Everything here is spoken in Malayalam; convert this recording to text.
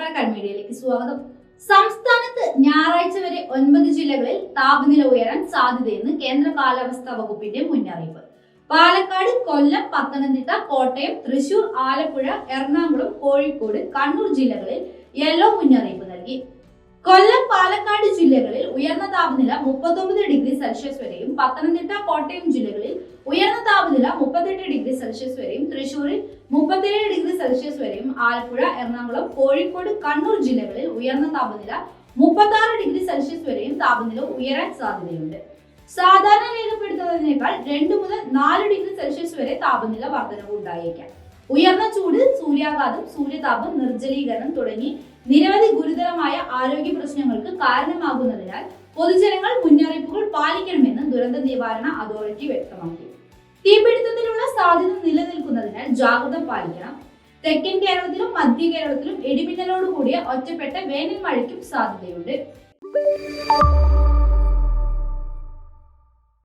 പാലക്കാട് മീഡിയയിലേക്ക് സ്വാഗതം. സംസ്ഥാനത്ത് ഞായറാഴ്ച വരെ 9 ജില്ലകളിൽ താപനില ഉയരാൻ സാധ്യതയെന്ന് കേന്ദ്ര കാലാവസ്ഥാ വകുപ്പിന്റെ മുന്നറിയിപ്പ്. പാലക്കാട്, കൊല്ലം, പത്തനംതിട്ട, കോട്ടയം, തൃശൂർ, ആലപ്പുഴ, എറണാകുളം, കോഴിക്കോട്, കണ്ണൂർ ജില്ലകളിൽ യെല്ലോ മുന്നറിയിപ്പ് നൽകി. കൊല്ലം, പാലക്കാട് ജില്ലകളിൽ ഉയർന്ന താപനില 39 ഡിഗ്രി സെൽഷ്യസ് വരെയും, പത്തനംതിട്ട, കോട്ടയം ജില്ലകളിൽ ഉയർന്ന താപനില 38 ഡിഗ്രി സെൽഷ്യസ് വരെയും, തൃശൂരിൽ 37 ഡിഗ്രി സെൽഷ്യസ് വരെയും, ആലപ്പുഴ, എറണാകുളം, കോഴിക്കോട്, കണ്ണൂർ ജില്ലകളിൽ ഉയർന്ന താപനില 36 ഡിഗ്രി സെൽഷ്യസ് വരെയും താപനില ഉയരാൻ സാധ്യതയുണ്ട്. സാധാരണ രേഖപ്പെടുത്തുന്നതിനേക്കാൾ 2 മുതൽ 4 ഡിഗ്രി സെൽഷ്യസ് വരെ താപനില വർധനവ് ഉണ്ടായേക്കാം. ഉയർന്ന ചൂട്, സൂര്യാഘാതം, സൂര്യതാപം, നിർജ്ജലീകരണം തുടങ്ങി നിരവധി ഗുരുതരമായ ആരോഗ്യ പ്രശ്നങ്ങൾക്ക് കാരണമാകുന്നതിനാൽ പൊതുജനങ്ങൾ മുന്നറിയിപ്പുകൾ പാലിക്കണമെന്ന് ദുരന്ത നിവാരണ അതോറിറ്റി വ്യക്തമാക്കി. തീപിടുത്തത്തിനുള്ള സാധ്യത നിലനിൽക്കുന്നതിനാൽ ജാഗ്രത പാലിക്കണം. തെക്കൻ കേരളത്തിലും മധ്യ കേരളത്തിലും ഇടിമിന്നലോടുകൂടിയ ഒറ്റപ്പെട്ട വേനൽ മഴയ്ക്കും സാധ്യതയുണ്ട്.